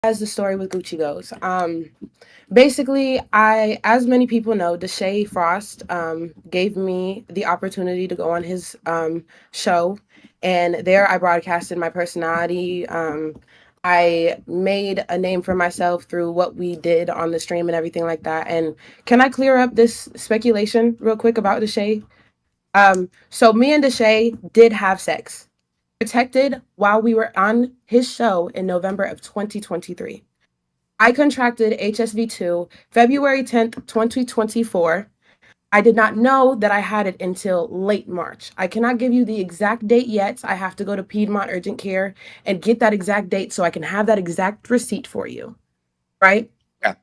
as the story with Gucci goes, basically, as many people know, Deshae Frost gave me the opportunity to go on his show, and there I broadcasted my personality. I made a name for myself through what we did on the stream and everything like that. And can I clear up this speculation real quick about Deshae? So me and Deshae did have sex, protected while we were on his show in November of 2023. I contracted HSV2 February 10th, 2024. I did not know that I had it until late March. I cannot give you the exact date yet. I have to go to Piedmont Urgent Care and get that exact date so I can have that exact receipt for you, right? Yeah.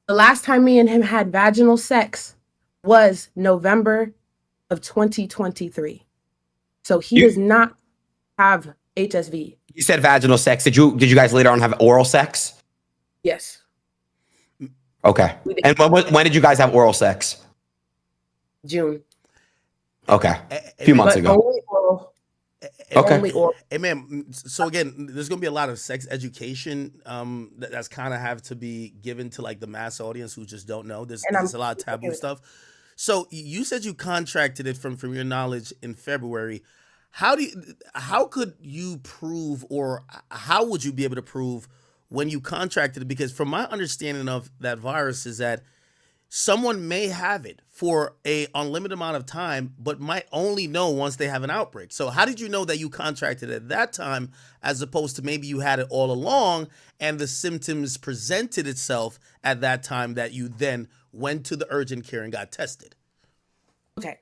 The last time me and him had vaginal sex was November of 2023. So he does You not have HSV. you said vaginal sex. Did you guys later on have oral sex? Yes. Okay. And when did you guys have oral sex? June. Okay. A few months But ago. only oral. Okay. Only oral. Hey man, so again, there's gonna be a lot of sex education that's kind of have to be given to like the mass audience who just don't know. There's a lot of taboo stuff. So you said you contracted it from your knowledge in February. How could you prove, or how would you be able to prove when you contracted it? Because from my understanding of that virus is that someone may have it for a unlimited amount of time, but might only know once they have an outbreak. So how did you know that you contracted at that time, as opposed to maybe you had it all along and the symptoms presented itself at that time that you then went to the urgent care and got tested? Okay.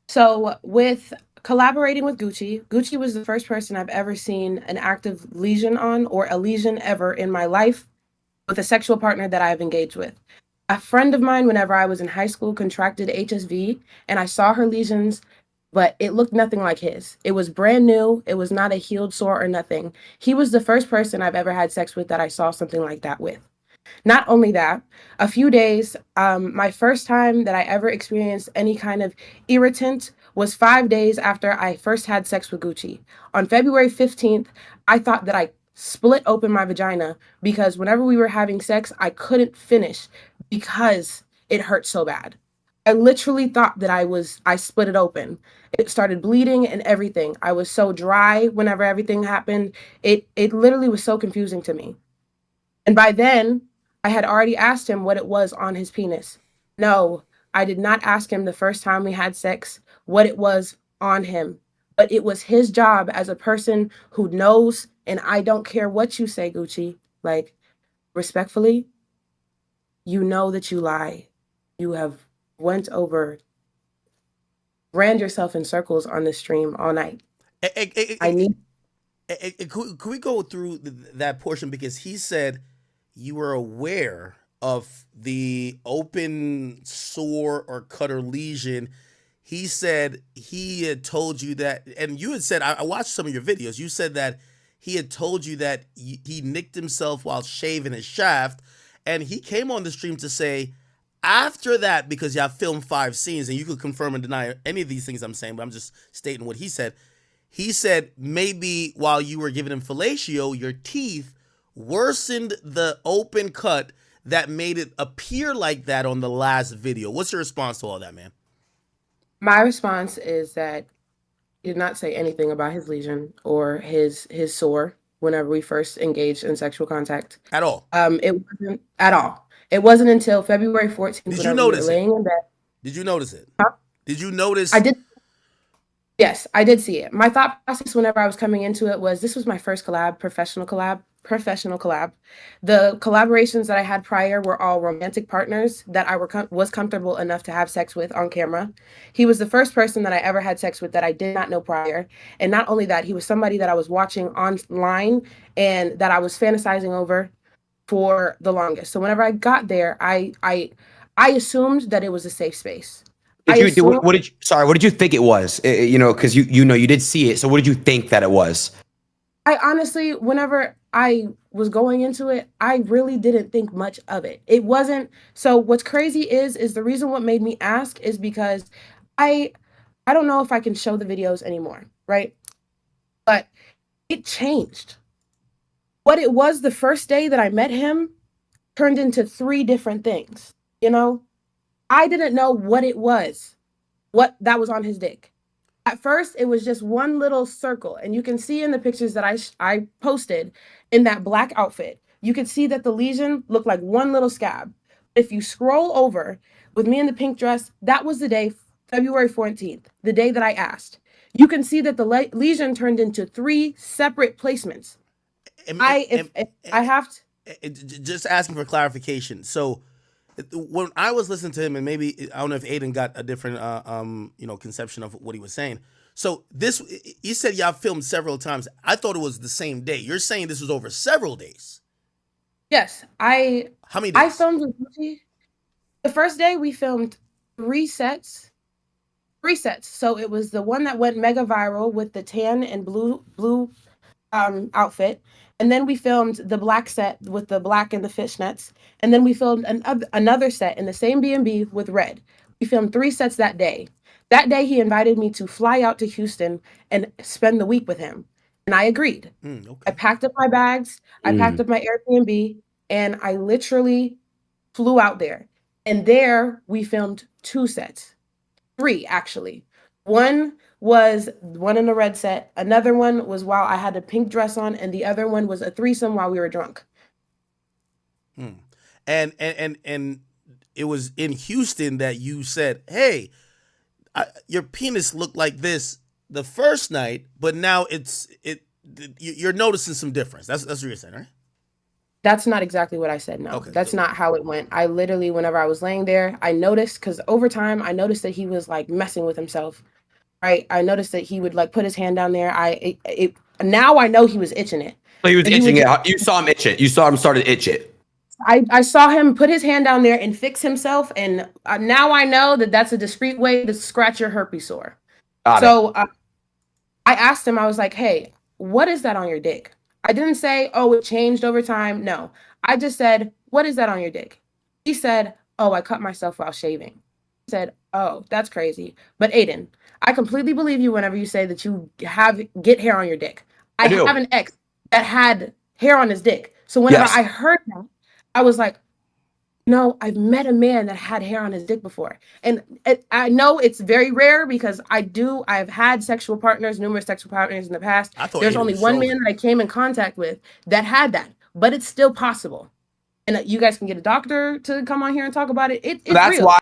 So with collaborating with Gucci, Gucci was the first person I've ever seen an active lesion on, or a lesion ever in my life, with a sexual partner that I've engaged with. A friend of mine, whenever I was in high school, contracted HSV, and I saw her lesions, but it looked nothing like his. It was brand new. It was not a healed sore or nothing. He was the first person I've ever had sex with that I saw something like that with. Not only that, a few days, my first time that I ever experienced any kind of irritant was 5 days after I first had sex with Gucci. On February 15th, I thought that I split open my vagina because whenever we were having sex, I couldn't finish because it hurt so bad. I literally thought that I split it open. It started bleeding and everything. I was so dry whenever everything happened. It literally was so confusing to me. And by then, I had already asked him what it was on his penis. No, I did not ask him the first time we had sex what it was on him. But it was his job as a person who knows, and I don't care what you say, Gucci. Like, respectfully, you know that you lie. You have went over, ran yourself in circles on the stream all night. I need. Could we go through that portion, because he said you were aware of the open sore or cut or lesion. He said he had told you that, and you had said, I watched some of your videos. You said that he had told you that he nicked himself while shaving his shaft, and he came on the stream to say after that, because y'all filmed 5 scenes, and you could confirm and deny any of these things I'm saying, but I'm just stating what he said. He said maybe while you were giving him fellatio, your teeth worsened the open cut that made it appear like that on the last video. What's your response to all that, man? My response is that he did not say anything about his lesion or his sore whenever we first engaged in sexual contact. At all? It wasn't at all. It wasn't until February 14th Did you whenever we were notice laying it? in bed. Did you notice it? Huh? Did you notice? I did. Yes, I did see it. My thought process whenever I was coming into it was this was my first collab, professional collab. The collaborations that I had prior were all romantic partners that I was comfortable enough to have sex with on camera. He was the first person that I ever had sex with that I did not know prior. And not only that, he was somebody that I was watching online and that I was fantasizing over for the longest. So whenever I got there, I assumed that it was a safe space. Did I you do assumed what did you, sorry, what did you think it was? You know, because you know you did see it. So what did you think that it was? I honestly, whenever I was going into it, I really didn't think much of it. It wasn't. So what's crazy is the reason what made me ask is because I I don't know if I can show the videos anymore, right? But it changed. what it was the first day that I met him turned into 3 different things, you know? I didn't know what it was, what that was on his dick. At first, it was just one little circle, and you can see in the pictures that I posted in that black outfit, you could see that the lesion looked like one little scab. If you scroll over with me in the pink dress, that was the day, February 14th, the day that I asked. You can see that the lesion turned into 3 separate placements. If I have to, just asking for clarification. So when I was listening to him, and maybe I don't know if Adin got a different conception of what he was saying. So this, you said y'all filmed several times. I thought it was the same day. You're saying this was over several days. Yes, How many days? I filmed with Gucci. The first day we filmed 3 sets. 3 sets. So it was the one that went mega viral with the tan and blue outfit. And then we filmed the black set with the black and the fishnets. And then we filmed another set in the same B&B with red. We filmed 3 sets that day. That day, he invited me to fly out to Houston and spend the week with him. And I agreed. Okay. I packed up my bags. I packed up my Airbnb. And I literally flew out there. And there we filmed 2 sets. 3, actually. One was one in the red set. Another one was while I had a pink dress on, and the other one was a threesome while we were drunk. And it was in Houston that you said, "Hey, your penis looked like this the first night, but now you're noticing some difference." That's what you're saying, right? That's not exactly what I said. No, Okay, that's not how it went. I literally, whenever I was laying there, I noticed, because over time, I noticed that he was like messing with himself. Right? I noticed that he would like put his hand down there. Now I know he was itching it. So he was itching it. You saw him itch it. You saw him start to itch it. I saw him put his hand down there and fix himself, and now I know that that's a discreet way to scratch your herpes sore. So I asked him, I was like, "Hey, what is that on your dick?" I didn't say, "Oh, it changed over time." No, I just said, "What is that on your dick?" He said, "Oh, I cut myself while shaving." I said, "Oh, that's crazy." But Adin, I completely believe you whenever you say that you get hair on your dick. I have an ex that had hair on his dick. So whenever I heard that, I was like, no, I've met a man that had hair on his dick before. And I know it's very rare because I've had numerous sexual partners in the past. There's only one man that I came in contact with that had that, but it's still possible. And you guys can get a doctor to come on here and talk about it. It's that's real. why